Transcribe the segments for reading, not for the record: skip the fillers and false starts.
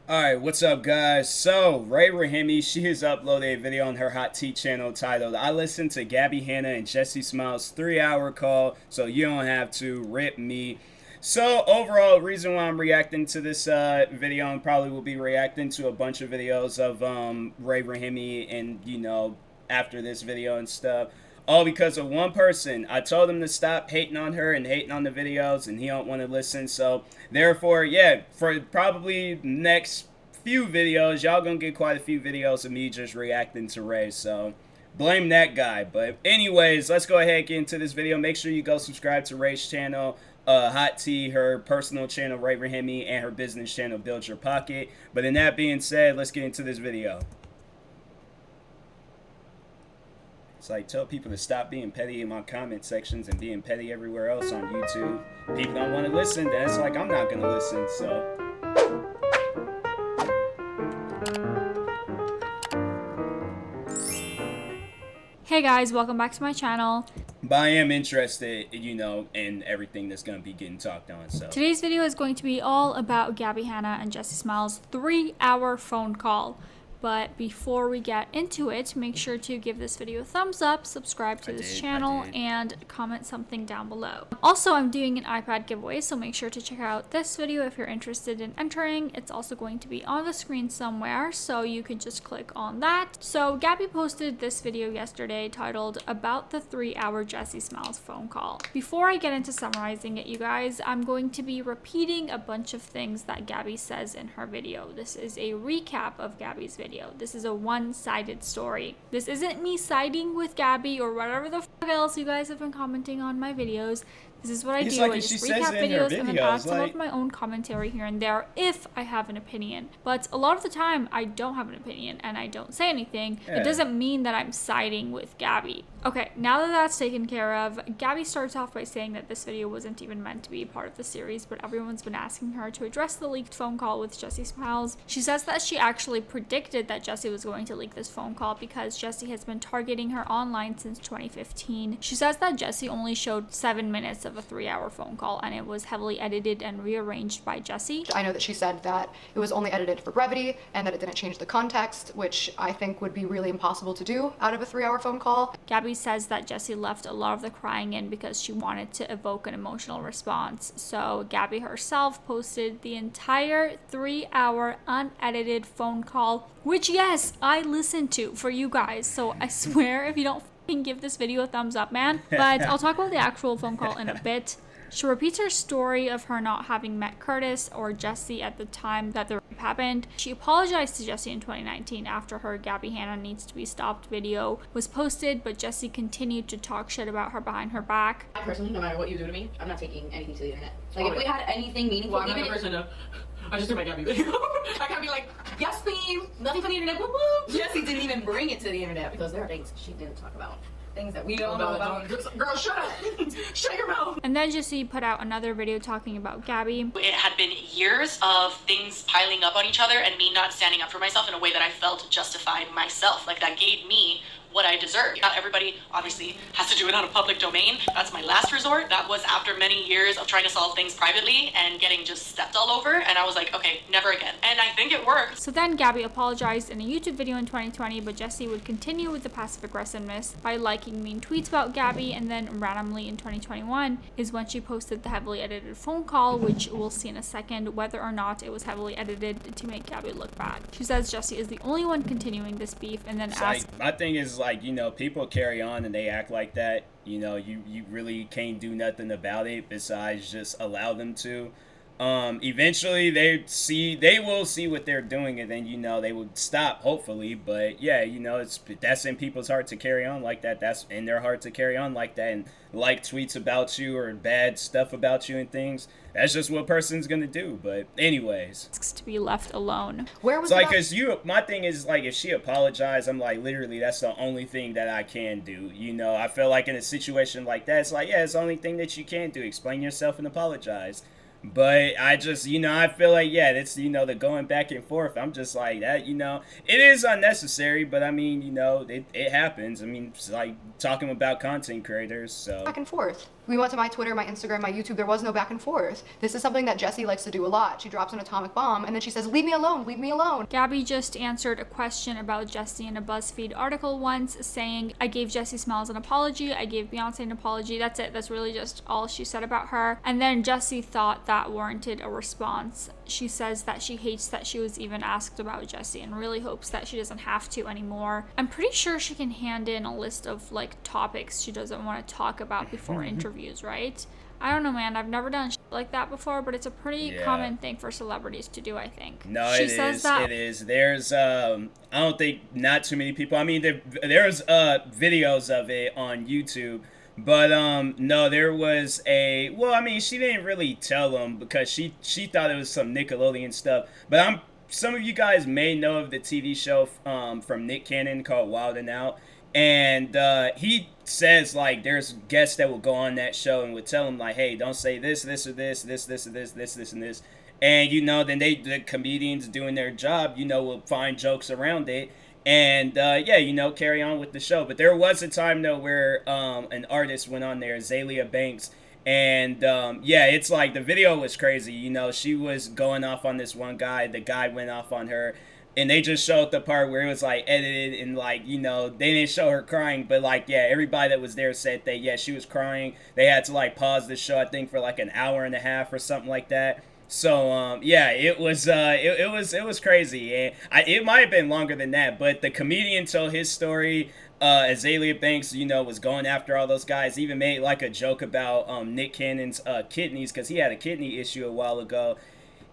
Alright, what's up guys? So, Ray Rahimi, she has uploaded a video on her Hot Tea channel titled, I listened to Gabbie, Hanna, and Jessi Smiles 3-hour call, so you don't have to rip me. So, overall, reason why I'm reacting to this video, and probably will be reacting to a bunch of videos of Ray Rahimi and, after this video and stuff. All because of one person. I told him to stop hating on her and hating on the videos, and he don't want to listen. So, therefore, yeah, for probably next few videos, y'all gonna get quite a few videos of me just reacting to Ray. So, blame that guy. But anyways, let's go ahead and get into this video. Make sure you go subscribe to Ray's channel, Hot Tea, her personal channel, Ray Rahimi, and her business channel, Build Your Pocket. But in that being said, let's get into this video. It's like, tell people to stop being petty in my comment sections and being petty everywhere else on YouTube. People don't want to listen, then it's like I'm not going to listen, so. Hey guys, welcome back to my channel. But I am interested, in everything that's going to be getting talked on, so. Today's video is going to be all about Gabbie, Hanna, and Jessi Smiles' 3-hour phone call. But before we get into it, make sure to give this video a thumbs up, subscribe to this channel, and comment something down below. Also, I'm doing an iPad giveaway, so make sure to check out this video if you're interested in entering. It's also going to be on the screen somewhere, so you can just click on that. So Gabbie posted this video yesterday titled About the 3-Hour Jessi Smiles Phone Call. Before I get into summarizing it, you guys, I'm going to be repeating a bunch of things that Gabbie says in her video. This is a recap of Gabbie's video. This is a one-sided story. This isn't me siding with Gabbie or whatever the fuck else you guys have been commenting on my videos. This is what I do. I just recap videos and then add some of my own commentary here and there if I have an opinion. But a lot of the time, I don't have an opinion and I don't say anything. It doesn't mean that I'm siding with Gabbie. Okay, now that that's taken care of, Gabbie starts off by saying that this video wasn't even meant to be part of the series, but everyone's been asking her to address the leaked phone call with Jessi Smiles. She says that she actually predicted that Jessi was going to leak this phone call because Jessi has been targeting her online since 2015. She says that Jessi only showed 7 minutes of a 3-hour phone call and it was heavily edited and rearranged by Jessi. I know that she said that it was only edited for brevity and that it didn't change the context, which I think would be really impossible to do out of a 3-hour phone call. Gabbie says that Jessi left a lot of the crying in because she wanted to evoke an emotional response. So Gabbie herself posted the entire 3-hour unedited phone call, which yes, I listened to for you guys. So I swear if you don't give this video a thumbs up, man. But I'll talk about the actual phone call in a bit. She repeats her story of her not having met Curtis or Jessi at the time that the rape happened. She apologized to Jessi in 2019 after her Gabbie Hanna Needs to Be Stopped video was posted, but Jessi continued to talk shit about her behind her back. Personally, no matter what you do to me, I'm not taking anything to the internet. Like, if we had anything meaningful, I'm not the person to... I just threw my Gabbie video. I gotta be like, yes, please, nothing for the internet, woo woo. Jessi didn't even bring it to the internet because there are things she didn't talk about. Things that we don't know about. Girl, shut up. Shut your mouth. And then Jessi put out another video talking about Gabbie. It had been years of things piling up on each other and me not standing up for myself in a way that I felt justified myself. Like, that gave me what I deserved. Not everybody obviously has to do it on a public domain. That's my last resort. That was after many years of trying to solve things privately and getting just stepped all over, and I was like, okay, never again. And I think it worked. So then Gabbie apologized in a YouTube video in 2020, but Jessi would continue with the passive aggressiveness by liking mean tweets about Gabbie, and then randomly in 2021 is when she posted the heavily edited phone call, which we'll see in a second whether or not it was heavily edited to make Gabbie look bad. She says Jessi is the only one continuing this beef, and then asks, my thing is, like, people carry on and they act like that. You really can't do nothing about it besides just allow them to. Eventually they will see what they're doing, and then they would stop, hopefully. But yeah, that's in people's heart to carry on like that. That's in their heart to carry on like that and like tweets about you or bad stuff about you and things. That's just what a person's gonna do. But anyways, to be left alone. Where was it's like, cause my thing is, like, if she apologized, I'm like, literally that's the only thing that I can do. I feel like in a situation like that, it's like, yeah, it's the only thing that you can do, explain yourself and apologize. But I just, I feel like, yeah, it's, the going back and forth. I'm just like that, it is unnecessary, but I mean, it happens. I mean, it's like talking about content creators, so. Back and forth. We went to my Twitter, my Instagram, my YouTube. There was no back and forth. This is something that Jessi likes to do a lot. She drops an atomic bomb and then she says, leave me alone, leave me alone. Gabbie just answered a question about Jessi in a BuzzFeed article once, saying, I gave Jessi Smiles an apology, I gave Beyonce an apology. That's it. That's really just all she said about her. And then Jessi thought that warranted a response. She says that she hates that she was even asked about Jessi and really hopes that she doesn't have to anymore. I'm pretty sure she can hand in a list of like topics she doesn't want to talk about before interviews, right? I don't know, man. I've never done shit like that before, but it's a pretty common thing for celebrities to do, I think. No, it is. There's, I don't think not too many people. I mean, there's videos of it on YouTube. But, no, there was well, I mean, she didn't really tell them because she thought it was some Nickelodeon stuff. But some of you guys may know of the TV show from Nick Cannon called Wild 'N Out. And he says, like, there's guests that will go on that show and would tell him, like, hey, don't say this or this, this or this, and this. And, you know, then the comedians doing their job, you know, will find jokes around it. And, yeah, you know, carry on with the show. But there was a time, though, where an artist went on there, Azalea Banks. And, yeah, it's like the video was crazy. You know, she was going off on this one guy. The guy went off on her. And they just showed the part where it was, like, edited and, like, you know, they didn't show her crying. But, like, yeah, everybody that was there said that, yeah, she was crying. They had to, like, pause the show, I think, for, like, an hour and a half or something like that. So, yeah, it was it was crazy. And it might have been longer than that. But the comedian told his story. Azalea Banks, you know, was going after all those guys. Even made, like, a joke about Nick Cannon's kidneys because he had a kidney issue a while ago.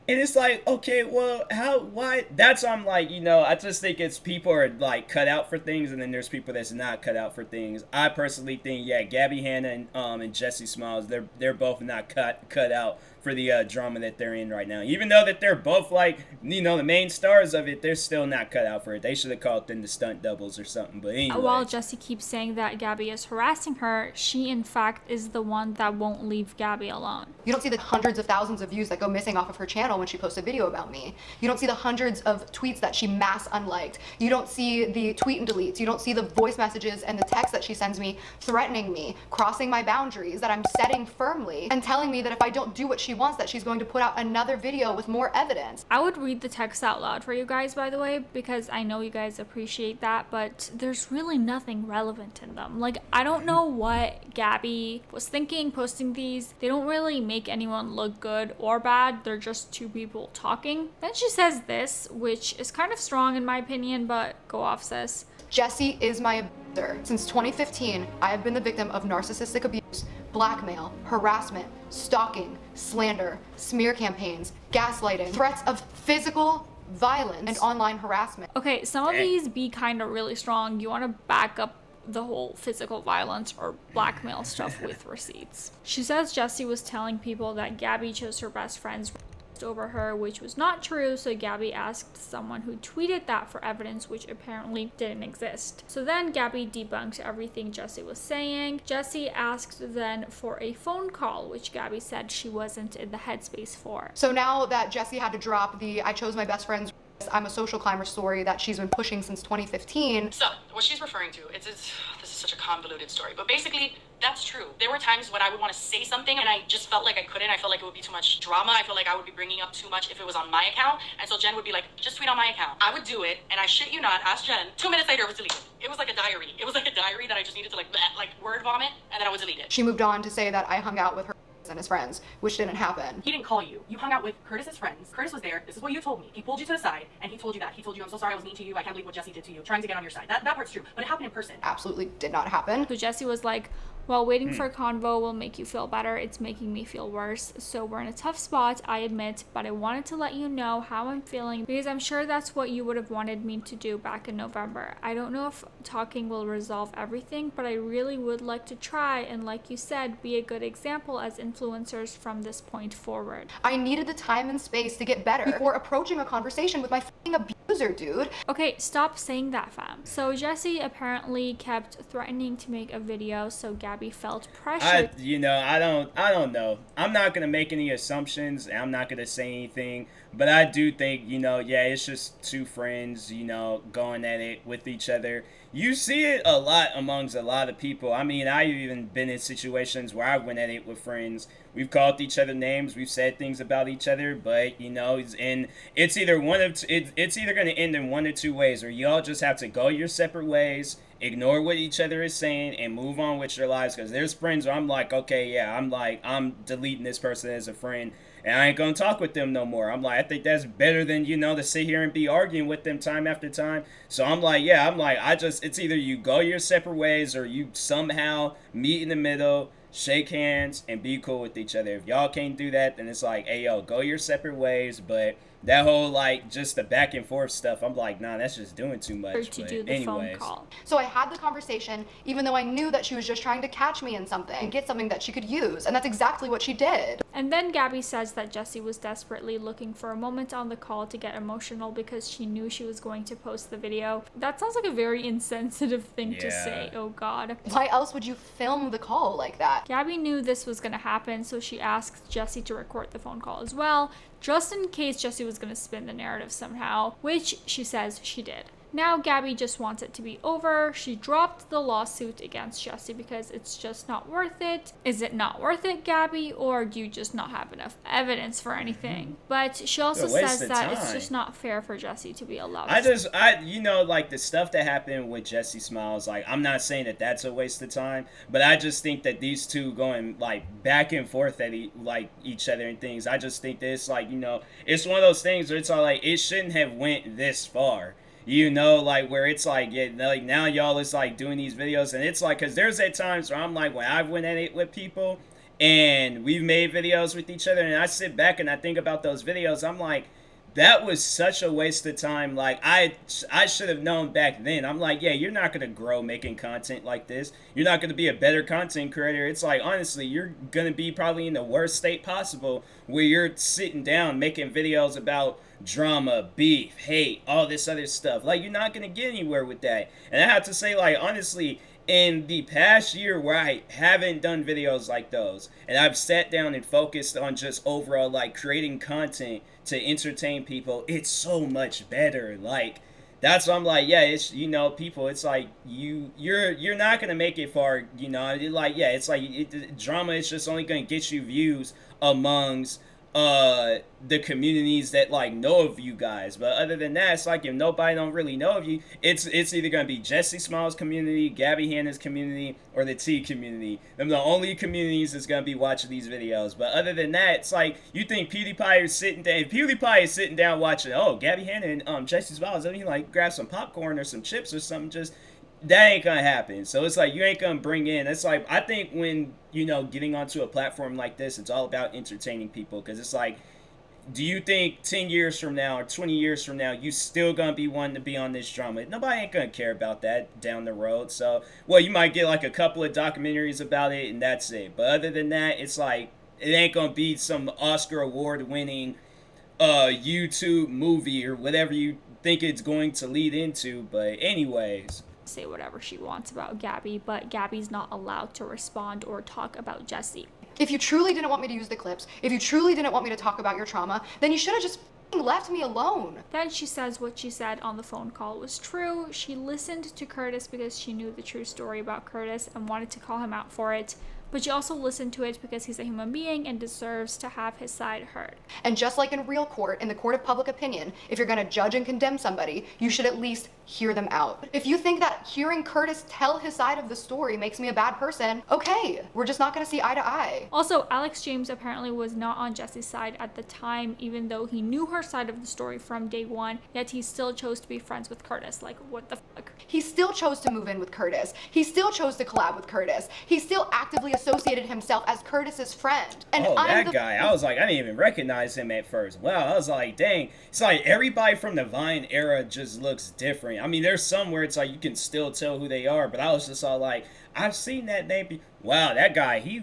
And it's like, okay, well, why? That's, I'm like, you know, I just think it's people are, like, cut out for things, and then there's people that's not cut out for things. I personally think, yeah, Gabbie Hanna and Jessi Smiles, they're both not cut out for the drama that they're in right now. Even though that they're both, like, you know, the main stars of it, they're still not cut out for it. They should have called them the stunt doubles or something, but anyway. While Jessi keeps saying that Gabbie is harassing her, she, in fact, is the one that won't leave Gabbie alone. You don't see the hundreds of thousands of views that go missing off of her channel when she posts a video about me. You don't see the hundreds of tweets that she mass unliked. You don't see the tweet and deletes. You don't see the voice messages and the text that she sends me threatening me, crossing my boundaries that I'm setting firmly, and telling me that if I don't do what she wants, that she's going to put out another video with more evidence. I would read the text out loud for you guys, by the way, because I know you guys appreciate that, but there's really nothing relevant in them. Like, I don't know what Gabbie was thinking posting these. They don't really make anyone look good or bad. They're just two people talking. Then she says this, which is kind of strong in my opinion, but go off, sis. Jessi is my abuser. Since 2015, I have been the victim of narcissistic abuse, blackmail, harassment, stalking, slander, smear campaigns, gaslighting, threats of physical violence, and online harassment. Okay, some of these be kind of really strong. You want to back up the whole physical violence or blackmail stuff with receipts. She says Jessi was telling people that Gabbie chose her best friends over her, which was not true, so Gabbie asked someone who tweeted that for evidence, which apparently didn't exist. So then Gabbie debunked everything Jessi was saying. Jessi asked then for a phone call, which Gabbie said she wasn't in the headspace for. So now that Jessi had to drop the I chose my best friends, I'm a social climber story that she's been pushing since 2015. So, what she's referring to, this is such a convoluted story, but basically, that's true. There were times when I would want to say something and I just felt like I couldn't. I felt like it would be too much drama. I felt like I would be bringing up too much if it was on my account. And so Jen would be like, just tweet on my account. I would do it, and I shit you not, ask Jen. 2 minutes later, it was deleted. It was like a diary. It was like a diary that I just needed to like word vomit, and then I would delete it. She moved on to say that I hung out with her and his friends, which didn't happen. He didn't call you. You hung out with Curtis's friends. Curtis was there. This is what you told me. He pulled you to the side and he told you that. He told you, I'm so sorry I was mean to you. I can't believe what Jessi did to you. Trying to get on your side. That part's true. But it happened in person. Absolutely did not happen. So Jessi was like, well, waiting for a convo will make you feel better. It's making me feel worse. So we're in a tough spot, I admit, but I wanted to let you know how I'm feeling because I'm sure that's what you would have wanted me to do back in November. I don't know if talking will resolve everything, but I really would like to try and, like you said, be a good example as influencers from this point forward. I needed the time and space to get better before approaching a conversation with my f***ing abuser. loser, dude. Okay, stop saying that, fam. So Jessi apparently kept threatening to make a video, so Gabbie felt pressured. I don't know. I'm not gonna make any assumptions, and I'm not gonna say anything. But I do think, yeah, it's just two friends, going at it with each other. You see it a lot amongst a lot of people. I mean, I've even been in situations where I went at it with friends. We've called each other names. We've said things about each other, but it's either it's either going to end in one or two ways, or y'all just have to go your separate ways, ignore what each other is saying, and move on with your lives. Because there's friends where I'm like, okay, yeah, I'm deleting this person as a friend, and I ain't gonna talk with them no more. I'm like, I think that's better than, to sit here and be arguing with them time after time. So I'm like, it's either you go your separate ways, or you somehow meet in the middle, shake hands, and be cool with each other. If y'all can't do that, then it's like, hey, yo, go your separate ways. But that whole, just the back and forth stuff, I'm like, nah, that's just doing too much. To do the phone call. So I had the conversation, even though I knew that she was just trying to catch me in something and get something that she could use. And that's exactly what she did. And then Gabbie says that Jessi was desperately looking for a moment on the call to get emotional because she knew she was going to post the video. That sounds like a very insensitive thing to say. Oh, God. Why else would you film the call like that? Gabbie knew this was going to happen, so she asked Jessi to record the phone call as well, just in case Jessi was going to spin the narrative somehow, which she says she did. Now Gabbie just wants it to be over. She dropped the lawsuit against Jessi because it's just not worth it. Is it not worth it, Gabbie, or do you just not have enough evidence for anything? But she also says that it's just not fair for Jessi to be allowed. The stuff that happened with Jessi Smiles, I'm not saying that that's a waste of time, but I just think that these two going back and forth at each other and things, I just think that it's it's one of those things where it's all it shouldn't have went this far. Where it's now y'all is doing these videos, and it's because there's at times where I'm when I've went at it with people and we've made videos with each other, and I sit back and I think about those videos, I'm like, that was such a waste of time. I should have known back then. I'm like, yeah, you're not going to grow making content like this. You're not going to be a better content creator. It's honestly, you're going to be probably in the worst state possible where you're sitting down making videos about drama, beef, hate, all this other stuff. You're not going to get anywhere with that. And I have to say, honestly, in the past year where I haven't done videos like those, and I've sat down and focused on just overall creating content to entertain people, it's so much better. That's why I'm yeah, it's people, it's you're not gonna make it far, drama is just only gonna get you views amongst the communities that know of you guys. But other than that, it's if nobody don't really know of you, it's either gonna be Jessi Smiles community, Gabbie Hanna's community, or the T community. Them the only communities that's gonna be watching these videos. But other than that, it's you think PewDiePie is sitting down, if PewDiePie is sitting down watching, Gabbie Hanna and Jessi Smiles, I mean, grab some popcorn or some chips or something, just that ain't gonna happen. So it's you ain't gonna bring in, it's I think when getting onto a platform like this, it's all about entertaining people. Because it's do you think 10 years from now or 20 years from now you still gonna be wanting to be on this drama? Nobody ain't gonna care about that down the road. So you might get a couple of documentaries about it and that's it. But other than that, it's it ain't gonna be some Oscar award winning YouTube movie or whatever you think it's going to lead into. But anyways, say whatever she wants about Gabbie, but Gabbie's not allowed to respond or talk about Jessi. If you truly didn't want me to use the clips, if you truly didn't want me to talk about your trauma, then you should have just left me alone. Then she says what she said on the phone call was true. She listened to Curtis because she knew the true story about Curtis and wanted to call him out for it. But she also listened to it because he's a human being and deserves to have his side heard. And just like in real court, in the court of public opinion, if you're gonna judge and condemn somebody, you should at least hear them out. If you think that hearing Curtis tell his side of the story makes me a bad person, okay, we're just not gonna see eye to eye. Also, Alex James apparently was not on Jessi's side at the time, even though he knew her side of the story from day one, yet he still chose to be friends with Curtis. What the fuck? He still chose to move in with Curtis. He still chose to collab with Curtis. He still actively associated himself as Curtis's friend. And that guy, I was I didn't even recognize him at first. Wow, I was dang. It's everybody from the Vine era just looks different. I mean, there's some where it's you can still tell who they are, but I was just all I've seen that name. Wow, that guy,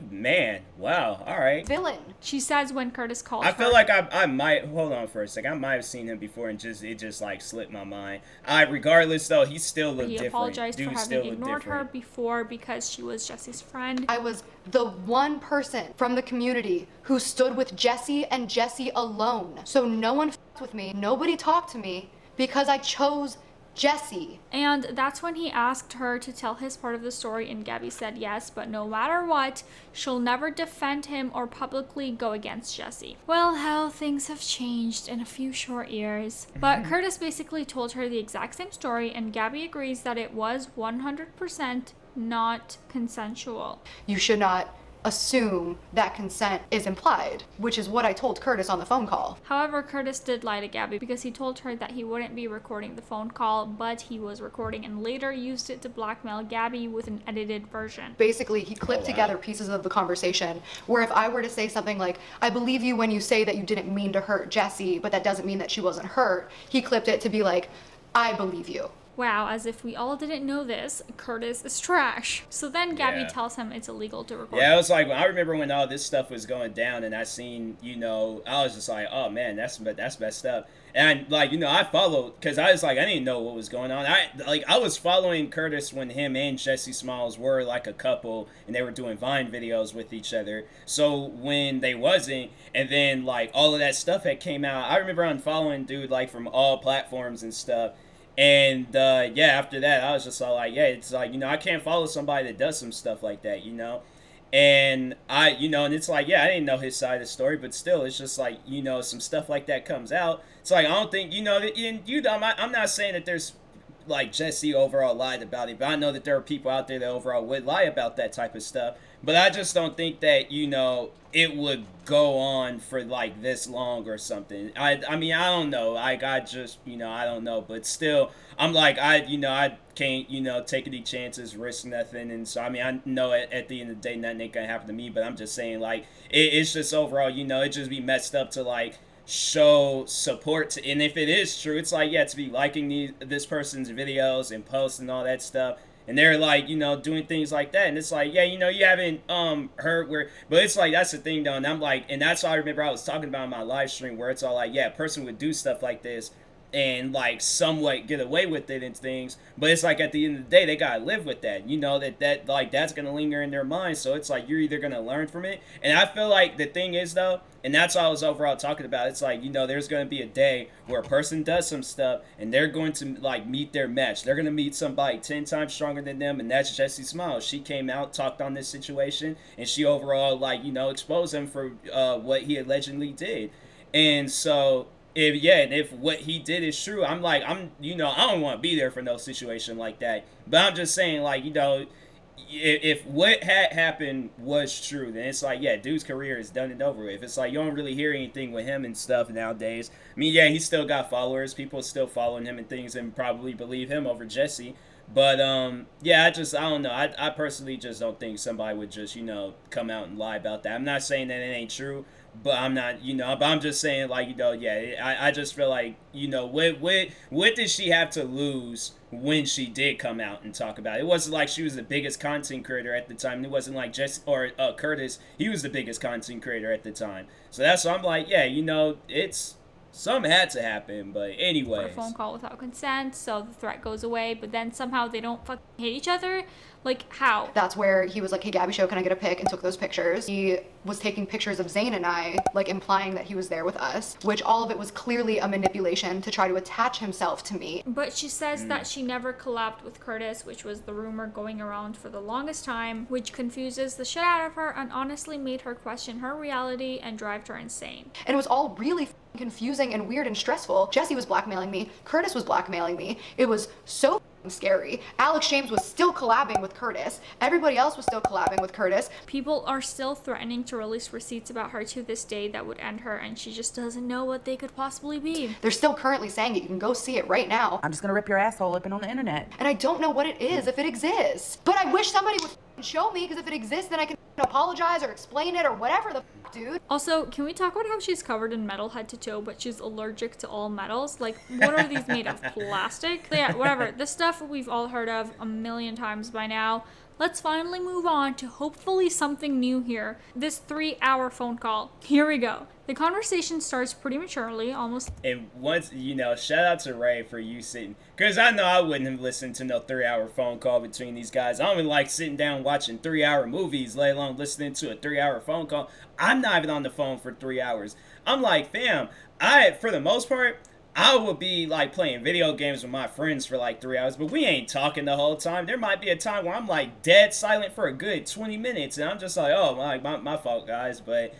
wow, all right. Villain. She says when Curtis calls I her. feel like I might, hold on for a second, I might have seen him before and it just like slipped my mind. Regardless though, he still looked different. He apologized Dude for still having looked ignored her different. before because she was Jessi's friend. I was the one person from the community who stood with Jessi and Jessi alone. So no one f***ed with me, nobody talked to me because I chose Jessi. And that's when he asked her to tell his part of the story, and Gabbie said yes, but no matter what, she'll never defend him or publicly go against Jessi. Well, how things have changed in a few short years. But Curtis basically told her the exact same story, and Gabbie agrees that it was 100% not consensual. You should not assume that consent is implied, which is what I told Curtis on the phone call. However, Curtis did lie to Gabbie because he told her that he wouldn't be recording the phone call, but he was recording and later used it to blackmail Gabbie with an edited version. Basically, he clipped together pieces of the conversation where if I were to say something like, I believe you when you say that you didn't mean to hurt Jessi, but that doesn't mean that she wasn't hurt, he clipped it to be like, I believe you. Wow, as if we all didn't know this, Curtis is trash. So then Gabbie Yeah. tells him it's illegal to record. Yeah, it was like, I remember when all this stuff was going down and I seen, I was just like, oh man, that's messed up. And like, I followed, because I was like, I didn't know what was going on. I was following Curtis when him and Jessi Smiles were like a couple and they were doing Vine videos with each other. So when they wasn't, and then like all of that stuff had came out, I remember unfollowing dude like from all platforms and stuff. And after that, I was just all like, it's like, I can't follow somebody that does some stuff like that, And and it's like, I didn't know his side of the story, but still, it's just like, some stuff like that comes out. It's like, I don't think, I'm not saying that there's like Jessi overall lied about it, but I know that there are people out there that overall would lie about that type of stuff. But I just don't think that, it would go on for like this long or something. I mean, I don't know. Like, I just, I don't know. But still, I'm like, I can't, take any chances, risk nothing. And so, I mean, I know at the end of the day, nothing ain't gonna happen to me. But I'm just saying, like, it's just overall, it just be messed up to like show support to, and if it is true, it's like, to be liking this person's videos and posts and all that stuff. And they're like, doing things like that. And it's like, you haven't heard where, but it's like, that's the thing though. And I'm like, and that's why I remember I was talking about in my live stream where it's all like, a person would do stuff like this and like somewhat get away with it and things, but it's like at the end of the day they gotta live with that, that like that's gonna linger in their mind. So it's like you're either gonna learn from it, and I feel like the thing is though, and that's all I was overall talking about, it's like, there's gonna be a day where a person does some stuff and they're going to like meet their match. They're gonna meet somebody 10 times stronger than them, and that's Jessi Smiles. She came out, talked on this situation, and she overall like exposed him for what he allegedly did. And so if what he did is true, I'm like, I don't want to be there for no situation like that. But I'm just saying, like, if what had happened was true, then it's like, dude's career is done and over with. It's like, you don't really hear anything with him and stuff nowadays. I mean, he's still got followers. People still following him and things and probably believe him over Jessi. But, I don't know. I personally just don't think somebody would just, come out and lie about that. I'm not saying that it ain't true, but I'm not, but I'm just saying, like, I just feel like, what did she have to lose when she did come out and talk about it? It wasn't like she was the biggest content creator at the time. It wasn't like Jessi or Curtis. He was the biggest content creator at the time. So that's why I'm like, it's, something had to happen, but anyway. For a phone call without consent, so the threat goes away, but then somehow they don't fucking hate each other? Like, how? That's where he was like, hey, Gabbie, show, can I get a pic? And took those pictures. He was taking pictures of Zayn and I, like implying that he was there with us, which all of it was clearly a manipulation to try to attach himself to me. But she says that she never collabed with Curtis, which was the rumor going around for the longest time, which confuses the shit out of her and honestly made her question her reality and drive her insane. And it was all really confusing and weird and stressful. Jessi was blackmailing me. Curtis was blackmailing me. It was so scary. Alex James was still collabing with Curtis. Everybody else was still collabing with Curtis. People are still threatening to release receipts about her to this day that would end her, and she just doesn't know what they could possibly be. They're still currently saying it. You can go see it right now. I'm just gonna rip your asshole open on the internet. And I don't know what it is, if it exists. But I wish somebody would show me, because if it exists, then I can apologize or explain it or whatever the dude. Also, can we talk about how she's covered in metal head to toe, but she's allergic to all metals? Like, what are these made of? Plastic? Yeah, whatever. This stuff we've all heard of a million times by now. Let's finally move on to hopefully something new here. This 3-hour phone call. Here we go. The conversation starts pretty maturely, almost. And once, shout out to Ray for you sitting, because I know I wouldn't have listened to no 3-hour phone call between these guys. I don't even like sitting down watching 3-hour movies, let alone listening to a 3-hour phone call. I'm not even on the phone for 3 hours. I'm like, fam, for the most part, I would be like playing video games with my friends for like 3 hours, but we ain't talking the whole time. There might be a time where I'm like dead silent for a good 20 minutes, and I'm just like, oh, my fault, guys, but...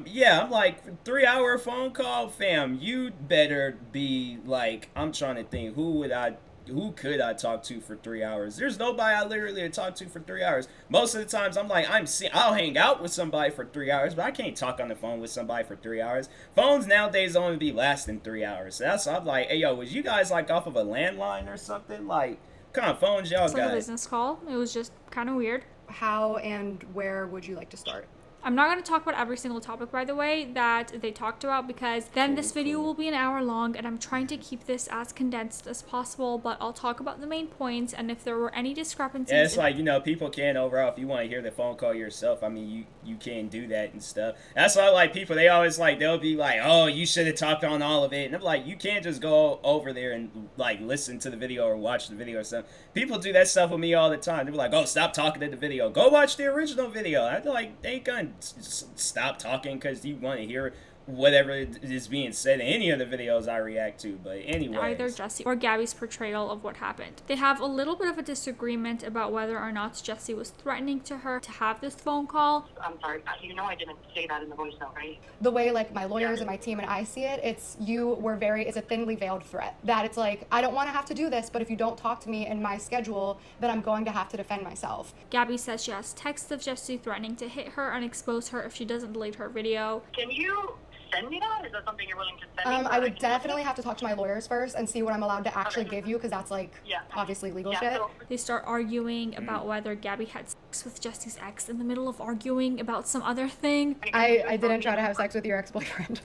yeah, I'm like, 3-hour phone call, fam, you better be like, I'm trying to think, who could I talk to for 3 hours? There's nobody I literally would talk to for 3 hours. Most of the times I'm like, I'll hang out with somebody for 3 hours, but I can't talk on the phone with somebody for 3 hours. Phones nowadays only be lasting 3 hours. So that's, I'm like, hey, yo, was you guys like off of a landline or something? Like, what kind of phones y'all It's got? like a business call. It was just kind of weird. How and where would you like to start? I'm not going to talk about every single topic, by the way, that they talked about, because then this video will be an hour long, and I'm trying to keep this as condensed as possible, but I'll talk about the main points, and if there were any discrepancies... Yeah, it's like, people can overall, if you want to hear the phone call yourself, I mean, you can do that and stuff. That's why, like, people, they always, like, they'll be like, oh, you should have talked on all of it, and I'm like, you can't just go over there and, like, listen to the video or watch the video or something. People do that stuff with me all the time. They're like, oh, stop talking to the video. Go watch the original video. I'm like, they ain't gonna stop talking because you want to hear whatever is being said in any of the videos I react to. But anyway, either Jessi or Gabbie's portrayal of what happened. They have a little bit of a disagreement about whether or not Jessi was threatening to her to have this phone call. I'm sorry, I didn't say that in the voice note, right? The way like my lawyers and my team and I see it, it's a thinly veiled threat. That it's like, I don't want to have to do this, but if you don't talk to me in my schedule, then I'm going to have to defend myself. Gabbie says she has texts of Jessi threatening to hit her and expose her if she doesn't delete her video. Can you send me that? Is that something you're willing to send me? I would definitely have to talk to my lawyers first and see what I'm allowed to actually give you, because that's like obviously legal shit. So they start arguing about whether Gabbie had sex with Jessi's ex in the middle of arguing about some other thing. I didn't try to have sex with your ex-boyfriend.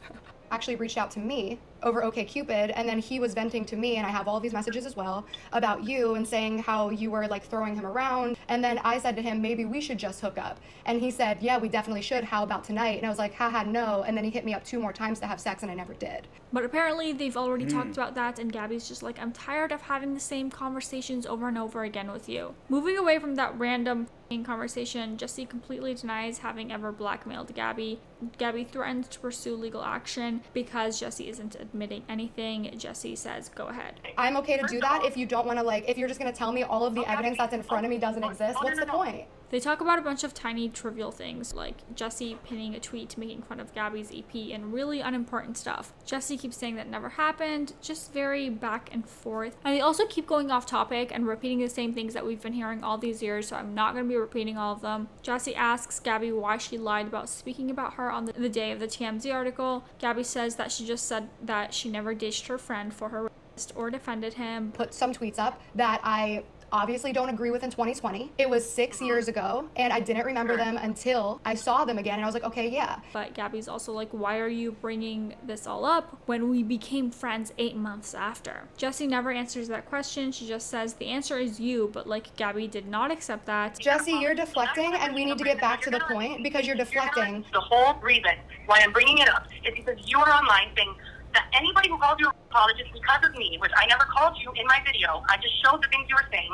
Actually reached out to me over OkCupid, and then he was venting to me, and I have all these messages as well about you and saying how you were like throwing him around. And then I said to him, maybe we should just hook up. And he said, yeah, we definitely should. How about tonight? And I was like, haha, no. And then he hit me up 2 more times to have sex, and I never did. But apparently they've already talked about that, and Gabbie's just like, I'm tired of having the same conversations over and over again with you. Moving away from that random conversation, Jessi completely denies having ever blackmailed Gabbie. Gabbie threatens to pursue legal action because Jessi isn't admitting anything. Jessi says, go ahead. I'm okay to do that if you don't want to, like, if you're just going to tell me all of the evidence that's in front of me doesn't exist, what's the point? They talk about a bunch of tiny trivial things, like Jessi pinning a tweet making fun of Gabbie's EP and really unimportant stuff. Jessi keeps saying that never happened, just very back and forth. And they also keep going off topic and repeating the same things that we've been hearing all these years, so I'm not going to be repeating all of them. Jessi asks Gabbie why she lied about speaking about her on the day of the TMZ article. Gabbie says that she just said that she never ditched her friend for her or defended him. Put some tweets up that I obviously don't agree with in 2020. It was 6 years ago, and I didn't remember them until I saw them again, and I was like, okay, yeah. But Gabbie's also like, why are you bringing this all up when we became friends 8 months after? Jessi never answers that question. She just says the answer is you, but like Gabbie did not accept that. Jessi, you're deflecting, and we need to get back to the point because you're deflecting. The whole reason why I'm bringing it up is because you are online saying that anybody who calls you a apologist because of me, which I never called you in my video, I just showed the things you were saying,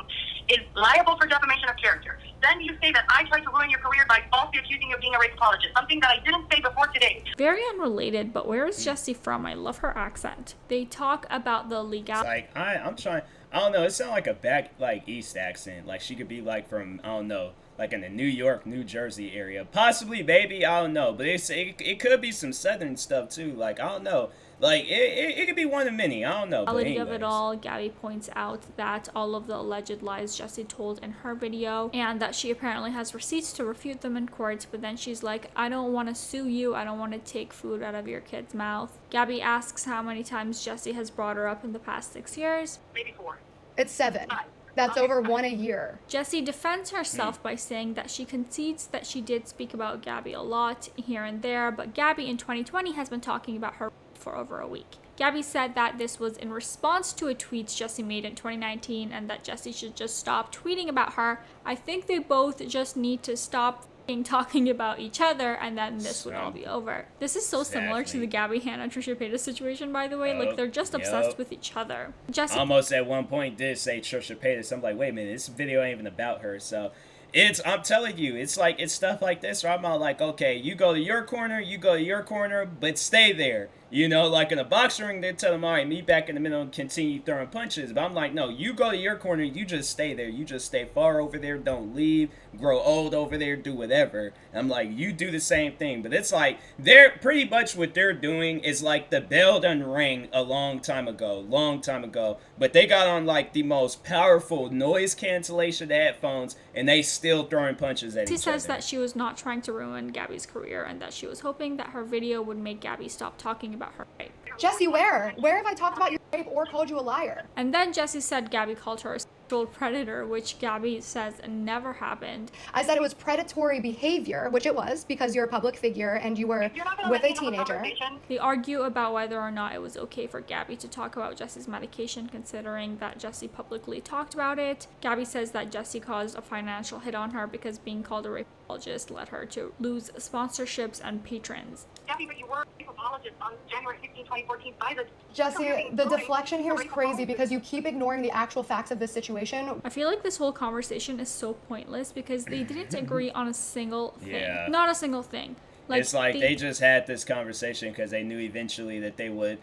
is liable for defamation of character. Then you say that I tried to ruin your career by falsely accusing you of being a rape apologist, something that I didn't say before today. Very unrelated, but where is Jessi from? I love her accent. They talk about the legality. Like, I'm trying, I don't know, it sounds like a back, like, East accent. Like, she could be, like, from, I don't know, like in the New York, New Jersey area. Possibly, maybe, I don't know. But it could be some Southern stuff, too. Like, I don't know. Like, it could be one of many. I don't know. But anyways. Of it all, Gabbie points out that all of the alleged lies Jessi told in her video, and that she apparently has receipts to refute them in court, but then she's like, I don't want to sue you. I don't want to take food out of your kid's mouth. Gabbie asks how many times Jessi has brought her up in the past 6 years. Maybe 4. It's 7. That's over 1 a year. Jessi defends herself by saying that she concedes that she did speak about Gabbie a lot here and there, but Gabbie in 2020 has been talking about her for over a week. Gabbie said that this was in response to a tweet Jessi made in 2019 and that Jessi should just stop tweeting about her. I think they both just need to stop talking about each other and then this would all be over. This is so similar to the Gabbie, Hanna, Trisha Paytas situation, by the way. Like, they're just obsessed with each other. Jessi almost at one point did say Trisha Paytas. I'm like, wait a minute, this video ain't even about her. So I'm telling you, it's like, it's stuff like this where I'm all like, okay, you go to your corner, but stay there. You know, like in a boxing ring, they tell them, all right, meet back in the middle and continue throwing punches. But I'm like, no, you go to your corner, you just stay there. You just stay far over there, don't leave, grow old over there, do whatever. And I'm like, you do the same thing. But it's like, they're pretty much what they're doing is like the bell done rang a long time ago. But they got on like the most powerful noise cancellation headphones and they still throwing punches at each other. She says that she was not trying to ruin Gabbie's career and that she was hoping that her video would make Gabbie stop talking about her rape. Jessi, where? Where have I talked about your rape or called you a liar? And then Jessi said Gabbie called her a sexual predator, which Gabbie says never happened. I said it was predatory behavior, which it was because you're a public figure and you were with a teenager. They argue about whether or not it was okay for Gabbie to talk about Jessi's medication, considering that Jessi publicly talked about it. Gabbie says that Jessi caused a financial hit on her because being called a rape apologist led her to lose sponsorships and patrons. Gabbie, but you were a rape apologist on January 16, 2014 by the... Jessi, the deflection here is crazy because you keep ignoring the actual facts of this situation. I feel like this whole conversation is so pointless because they didn't agree on a single thing. Yeah. Not a single thing. Like, it's like they just had this conversation because they knew eventually that they would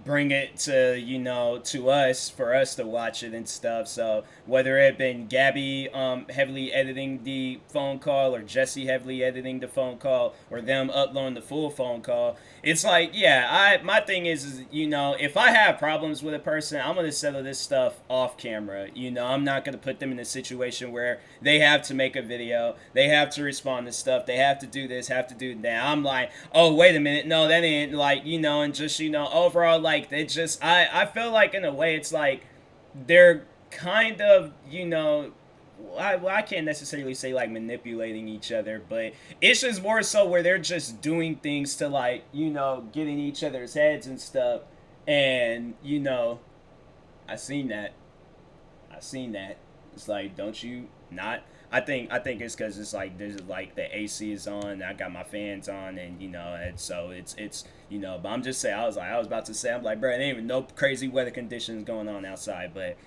bring it to, you know, to us for us to watch it and stuff. So whether it had been Gabbie heavily editing the phone call or Jessi heavily editing the phone call or them uploading the full phone call, it's like, yeah, my thing is, you know, if I have problems with a person, I'm going to settle this stuff off camera. You know, I'm not going to put them in a situation where they have to make a video, they have to respond to stuff, they have to do this, have to do that. I'm like, oh, wait a minute, no, that ain't, like, you know, and just, you know, overall, like, it just, I feel like in a way it's like they're kind of, you know, I can't necessarily say like manipulating each other, but it's just more so where they're just doing things to, like, you know, get in each other's heads and stuff. And, you know, I seen that. It's like, don't you not? I think it's because it's like there's like the AC is on, I got my fans on, and, you know, and so it's you know. But I'm just saying, I was about to say, I'm like, bro, there ain't even no crazy weather conditions going on outside, but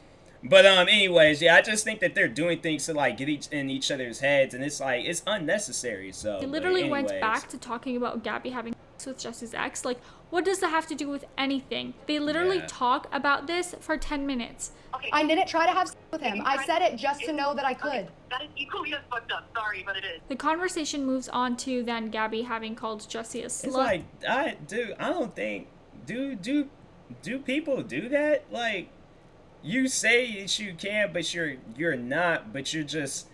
anyways, yeah, I just think that they're doing things to, like, get in each other's heads, and it's like, it's unnecessary. So they literally went back to talking about Gabbie having sex with Jessi's ex. Like, what does that have to do with anything? They literally talk about this for 10 minutes. Okay. I didn't try to have sex with him. I said it just to know that I could. Okay. That is equally as fucked up. Sorry, but it is. The conversation moves on to then Gabbie having called Jessi a slut. It's like, I don't think, do people do that? Like, you say that you can, but you're not, but you're just,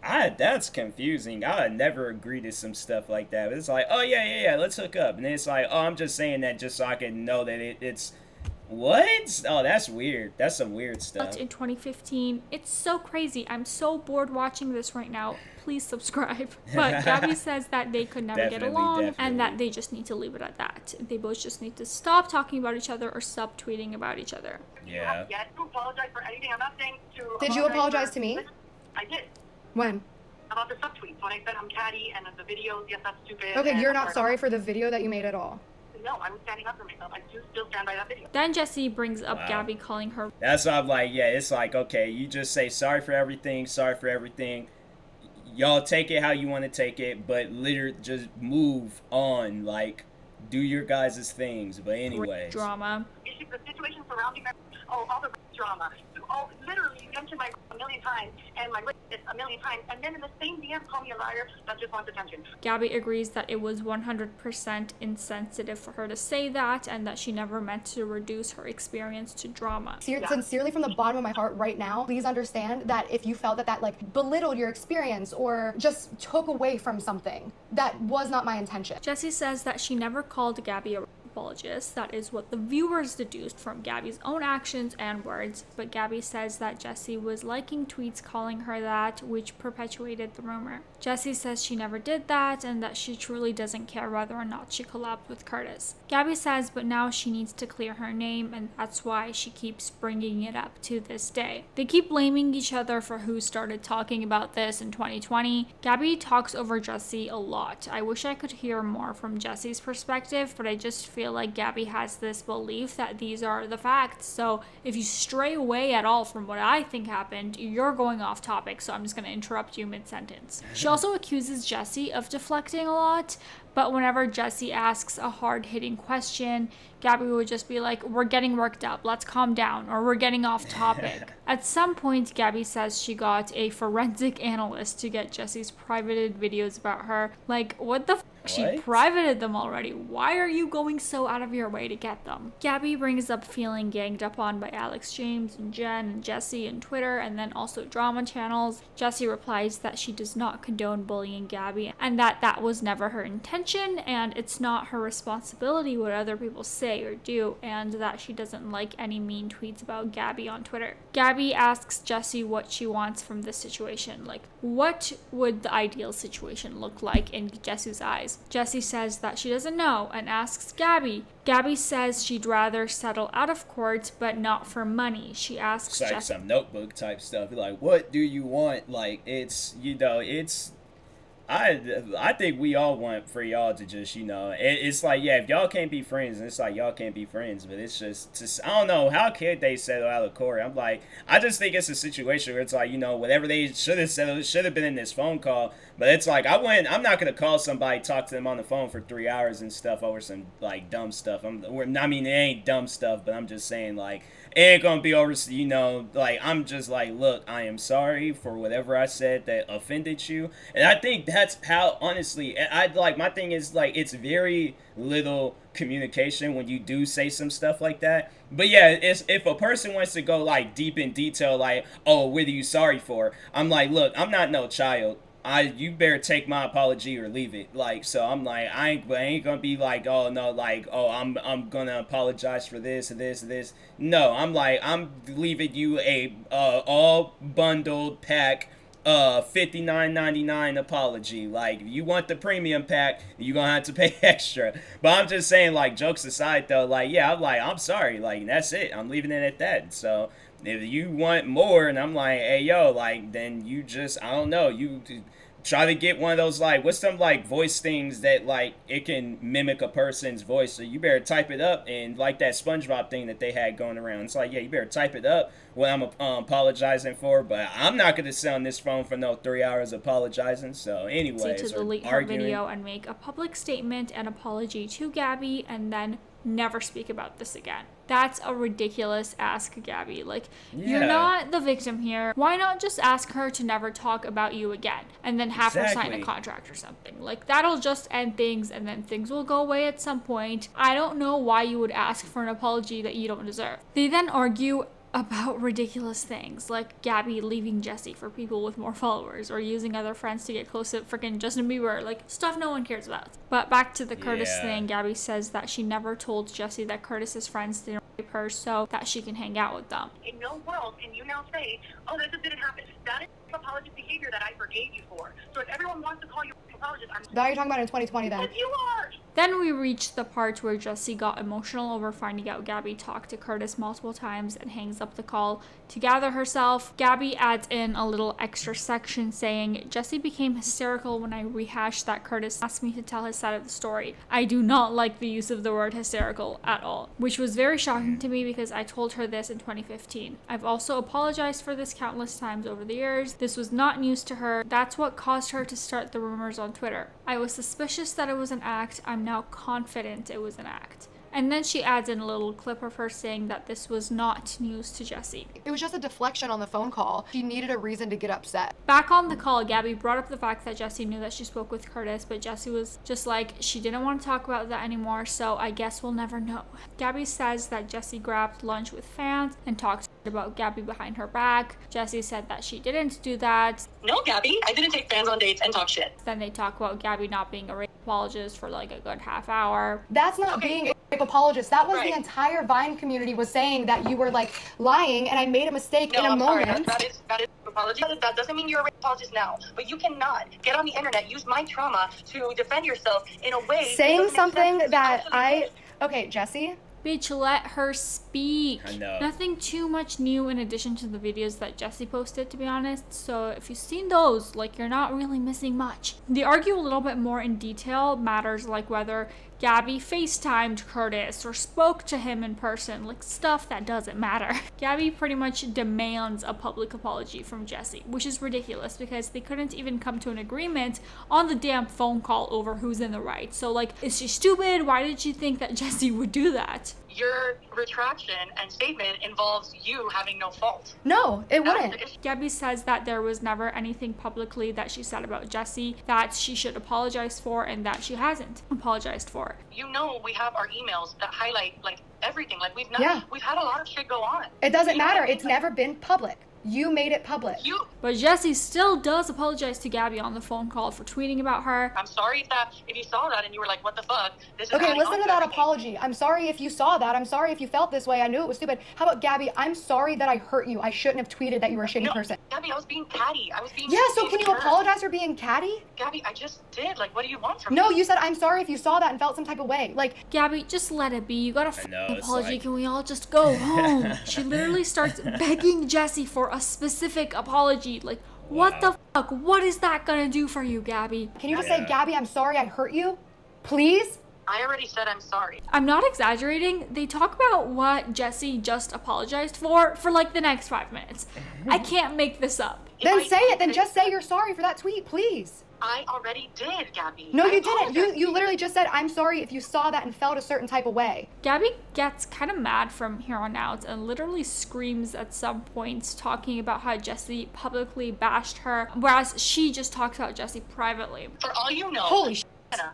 that's confusing. I would never agree to some stuff like that. It's like, oh yeah, let's hook up. And then it's like, oh, I'm just saying that just so I can know that it's, what? Oh, that's weird. That's some weird stuff. In 2015, it's so crazy. I'm so bored watching this right now. Please subscribe. But Gabbie says that they could never get along and that they just need to leave it at that. They both just need to stop talking about each other or stop tweeting about each other. Yeah. Yes, to apologize for anything. I'm not saying to. Did you apologize to me? I did. When? About the subtweets. When I said I'm catty and the videos, yes, that's stupid. Okay, you're not sorry for the video that you made at all. No, I was standing up for myself. I do still stand by that video. Then Jessi brings up Gabbie calling her. That's why I'm like, yeah, it's like, okay, you just say sorry for everything. Y'all take it how you want to take it, but literally just move on. Like, do your guys' things. But anyway. Drama. The situation surrounding her, all the drama. Oh, literally, you mentioned my a million times, and my a million times, and then in the same DM call me a liar. That just wants attention. Gabbie agrees that it was 100% insensitive for her to say that, and that she never meant to reduce her experience to drama. Sincerely, from the bottom of my heart right now, please understand that if you felt that like belittled your experience or just took away from something, that was not my intention. Jessi says that she never called Gabbie a apologist. That is what the viewers deduced from Gabbie's own actions and words, but Gabbie says that Jessi was liking tweets calling her that, which perpetuated the rumor. Jessi says she never did that and that she truly doesn't care whether or not she collabed with Curtis. Gabbie says but now she needs to clear her name and that's why she keeps bringing it up to this day. They keep blaming each other for who started talking about this in 2020. Gabbie talks over Jessi a lot. I wish I could hear more from Jessi's perspective, but I just feel like Gabbie has this belief that these are the facts. So if you stray away at all from what I think happened, you're going off topic, so I'm just going to interrupt you mid-sentence. She also accuses Jessi of deflecting a lot, but whenever Jessi asks a hard-hitting question, Gabbie would just be like, we're getting worked up, let's calm down, or we're getting off topic. At some point, Gabbie says she got a forensic analyst to get Jessi's privated videos about her. Like, what the f? She privated them already. Why are you going so out of your way to get them? Gabbie brings up feeling ganged up on by Alex James and Jen and Jessi and Twitter and then also drama channels. Jessi replies that she does not condone bullying Gabbie and that was never her intention and it's not her responsibility what other people say or do, and that she doesn't like any mean tweets about Gabbie on Twitter. Gabbie asks Jessi what she wants from this situation. Like, what would the ideal situation look like in Jessi's eyes? Jessi says that she doesn't know and asks Gabbie. Gabbie says she'd rather settle out of court, but not for money. She asks like some notebook type stuff. Like, what do you want? Like, it's, you know, it's, I think we all want for y'all to just, you know, it's like, yeah, if y'all can't be friends, it's like y'all can't be friends, but it's just, I don't know, how could they settle out of court? I'm like, I just think it's a situation where it's like, you know, whatever they should have settled, it should have been in this phone call, but it's like, I'm not going to call somebody, talk to them on the phone for 3 hours and stuff over some, like, dumb stuff. I mean, it ain't dumb stuff, but I'm just saying, like, it ain't gonna be over, you know, like, I'm just like, look, I am sorry for whatever I said that offended you. And I think that's how, honestly, my thing is, like, it's very little communication when you do say some stuff like that. But yeah, if a person wants to go, like, deep in detail, like, oh, what are you sorry for? I'm like, look, I'm not no child. You better take my apology or leave it. Like, so I'm like, I ain't gonna be like, oh no, like, oh, I'm gonna apologize for this and this and this. No, I'm like, I'm leaving you a all bundled pack $59.99 apology. Like, if you want the premium pack, you're gonna have to pay extra. But I'm just saying, like, jokes aside though, like, yeah, I'm sorry, like, that's it, I'm leaving it at that. So if you want more, and I'm like, hey yo, like, then you just, I don't know, you try to get one of those, like, what's some, like, voice things that, like, it can mimic a person's voice, so you better type it up, and like that SpongeBob thing that they had going around, it's like, yeah, you better type it up what I'm apologizing for, but I'm not gonna sit on this phone for no 3 hours apologizing. So anyways, to delete her video and make a public statement and apology to Gabbie and then never speak about this again. That's a ridiculous ask, Gabbie. Like, you're not the victim here. Why not just ask her to never talk about you again and then have her sign a contract or something? Like, that'll just end things and then things will go away at some point. I don't know why you would ask for an apology that you don't deserve. They then argue about ridiculous things like Gabbie leaving Jessi for people with more followers or using other friends to get close to freaking Justin Bieber, like stuff no one cares about. But back to the Curtis thing, Gabbie says that she never told Jessi that Curtis's friends didn't rape her so that she can hang out with them. In no world can you now say, oh, this didn't happen. That is apology behavior that I forgave you for. So if everyone wants to call you apologist, Now you're talking about in 2020 then. Because you are. Then we reached the part where Jessi got emotional over finding out Gabbie talked to Curtis multiple times and hangs up the call. To gather herself, Gabbie adds in a little extra section saying, Jessi became hysterical when I rehashed that Curtis asked me to tell his side of the story. I do not like the use of the word hysterical at all, which was very shocking to me because I told her this in 2015. I've also apologized for this countless times over the years. This was not news to her. That's what caused her to start the rumors on Twitter. I was suspicious that it was an act. I'm now confident it was an act. And then she adds in a little clip of her saying that this was not news to Jessi. It was just a deflection on the phone call. She needed a reason to get upset. Back on the call, Gabbie brought up the fact that Jessi knew that she spoke with Curtis, but Jessi was just like, she didn't want to talk about that anymore, so I guess we'll never know. Gabbie says that Jessi grabbed lunch with fans and talked about Gabbie behind her back. Jessi said that she didn't do that. No, Gabbie, I didn't take fans on dates and talk shit. Then they talk about Gabbie not being a rape apologist for like a good half hour. That's not being rape apologist. That was Right. the entire Vine community was saying that you were like lying, and I made a mistake No, in a I'm sorry. moment. That is apology. That doesn't mean you're a rape apologist now. But you cannot get on the internet, use my trauma to defend yourself in a way. Saying something that I. Okay, Jessi. Bitch, let her speak. I know. Nothing too much new in addition to the videos that Jessi posted, to be honest. So if you've seen those, like, you're not really missing much. They argue a little bit more in detail matters like whether Gabbie FaceTimed Curtis or spoke to him in person, like stuff that doesn't matter. Gabbie pretty much demands a public apology from Jessi, which is ridiculous because they couldn't even come to an agreement on the damn phone call over who's in the right. So like, is she stupid? Why did she think that Jessi would do that? Your retraction and statement involves you having no fault. No, it That's wouldn't. the issue. Gabbie says that there was never anything publicly that she said about Jessi that she should apologize for and that she hasn't apologized for. You know, we have our emails that highlight like everything. Like we've Yeah. had a lot of shit go on. It doesn't You know matter. what I mean? It's never been public. You made it public. But Jessi still does apologize to Gabbie on the phone call for tweeting about her. I'm sorry if you saw that and you were like, what the fuck? This is Okay, adding listen on to that everything. apology. I'm sorry if you saw that. I'm sorry if you felt this way. I knew it was stupid. How about Gabbie? I'm sorry that I hurt you. I shouldn't have tweeted that you were a shitty No, person. Gabbie, I was being catty. I was being. Yeah, so can you insecure. apologize for being catty? Gabbie, I just did. Like, what do you want from No, me? you said I'm sorry if you saw that and felt some type of way. Like, Gabbie, just let it be. You got a f***ing know, it's apology. like- Can we all just go home? She literally starts begging Jessi for a specific apology. Like, what the fuck? What is that gonna do for you, Gabbie? can you just Yeah. say, Gabbie, I'm sorry I hurt you? Please? I already said I'm sorry. I'm not exaggerating. They talk about what Jessi just apologized for like the next 5 minutes. I can't make this up. Then I say it. Then did just say you're sorry for that tweet, please. I already did, Gabbie. No, I you didn't. apologize. You literally just said, I'm sorry if you saw that and felt a certain type of way. Gabbie gets kind of mad from here on out and literally screams at some points talking about how Jessi publicly bashed her, whereas she just talks about Jessi privately. For all you know. Holy shit.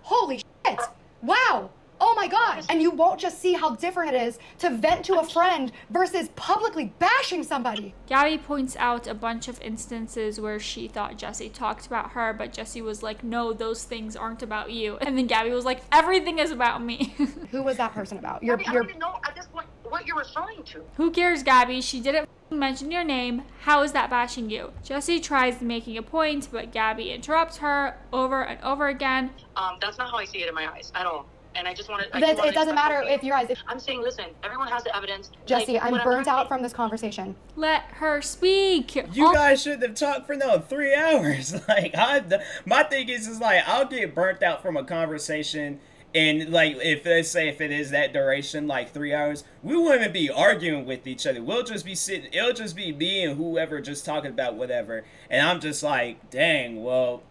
Holy shit. Wow. Oh my god. And you won't just see how different it is to vent to a friend versus publicly bashing somebody. Gabbie points out a bunch of instances where she thought Jessi talked about her, but Jessi was like, no, those things aren't about you. And then Gabbie was like, everything is about me. Who was that person about? Gabbie, I don't even know at this point what you're referring to. Who cares, Gabbie? She didn't mention your name. How is that bashing you? Jessi tries making a point, but Gabbie interrupts her over and over again. That's not how I see it in my eyes at all. And I just want to. It doesn't matter if your eyes. I'm saying, listen, everyone has the evidence. Jessi, Like, I'm what burnt trying out to- from this conversation. Let her speak. You guys shouldn't have talked for 3 hours. Like, my thing is like, I'll get burnt out from a conversation, and like, if let's say if it is that duration, like 3 hours, we wouldn't be arguing with each other. We'll just be sitting. It'll just be me and whoever just talking about whatever, and I'm just like, dang, well,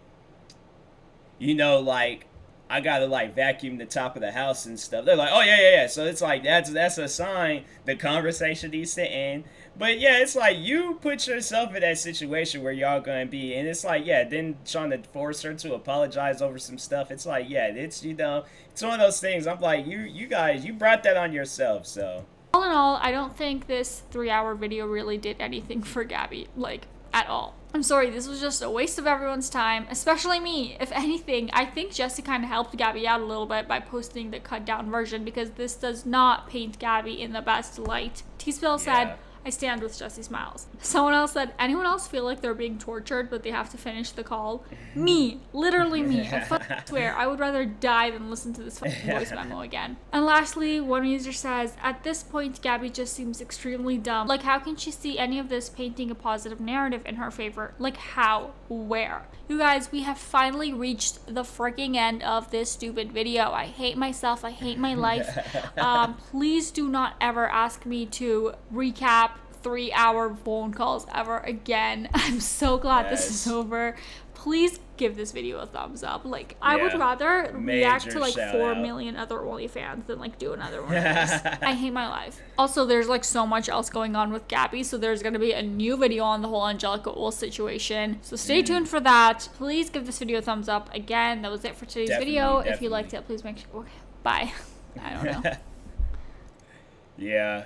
you know, like, I gotta like vacuum the top of the house and stuff. They're like, oh yeah. So it's like that's a sign the conversation needs to end. But yeah, it's like you put yourself in that situation where y'all gonna be, and it's like, yeah, then trying to force her to apologize over some stuff. It's like, yeah, it's, you know, it's one of those things. I'm like, you guys, you brought that on yourself. So All in all, I don't think this 3-hour video really did anything for Gabbie, like, at all. I'm sorry, this was just a waste of everyone's time, especially me. If anything, I think Jessi kind of helped Gabbie out a little bit by posting the cut down version because this does not paint Gabbie in the best light. T-Spill said, I stand with Jessi Smiles. Someone else said, anyone else feel like they're being tortured but they have to finish the call? Me. Literally me. I fucking swear, I would rather die than listen to this fucking voice memo again. And lastly, one user says, at this point, Gabbie just seems extremely dumb. Like, how can she see any of this painting a positive narrative in her favor? Like, how? Where? You guys, we have finally reached the freaking end of this stupid video. I hate myself. I hate my life. Please do not ever ask me to recap 3-hour phone calls ever again. I'm so glad this is over. Please give this video a thumbs up. Like, I would rather react to like 4 million other OnlyFans than like do another one of this. I hate my life. Also, there's like so much else going on with Gabbie, so there's gonna be a new video on the whole Angelica Owl situation. So stay tuned for that. Please give this video a thumbs up. Again, that was it for today's video. If you liked it, please make sure. Okay, bye. I don't know. Yeah.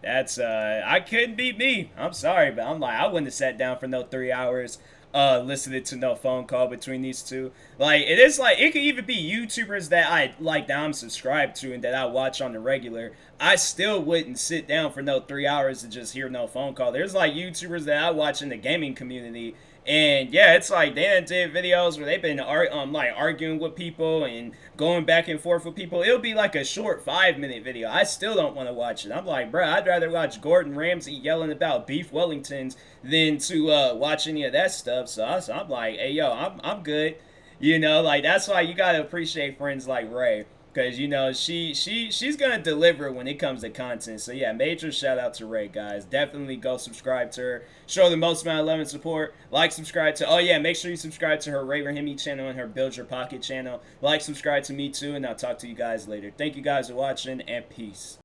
That's I couldn't beat me. I'm sorry, but I'm like, I wouldn't have sat down for no 3 hours. listening to no phone call between these two. Like, it is like, it could even be YouTubers that I like, that I'm subscribed to and that I watch on the regular. I still wouldn't sit down for no 3 hours to just hear no phone call. There's like YouTubers that I watch in the gaming community, and yeah, it's like they did videos where they've been like arguing with people and going back and forth with people. It'll be like a short 5-minute video. I still don't want to watch it. I'm like, bro, I'd rather watch Gordon Ramsay yelling about beef Wellingtons than to watch any of that stuff. So I'm like, hey yo, I'm good. You know, like that's why you gotta appreciate friends like Ray. Because, you know, she's going to deliver when it comes to content. So, yeah, major shout out to Ray, guys. Definitely go subscribe to her. Show the most amount of love and support. Like, subscribe to... Oh, yeah, make sure you subscribe to her Ray Rahimi channel and her Build Your Pocket channel. Like, subscribe to me, too, and I'll talk to you guys later. Thank you guys for watching, and peace.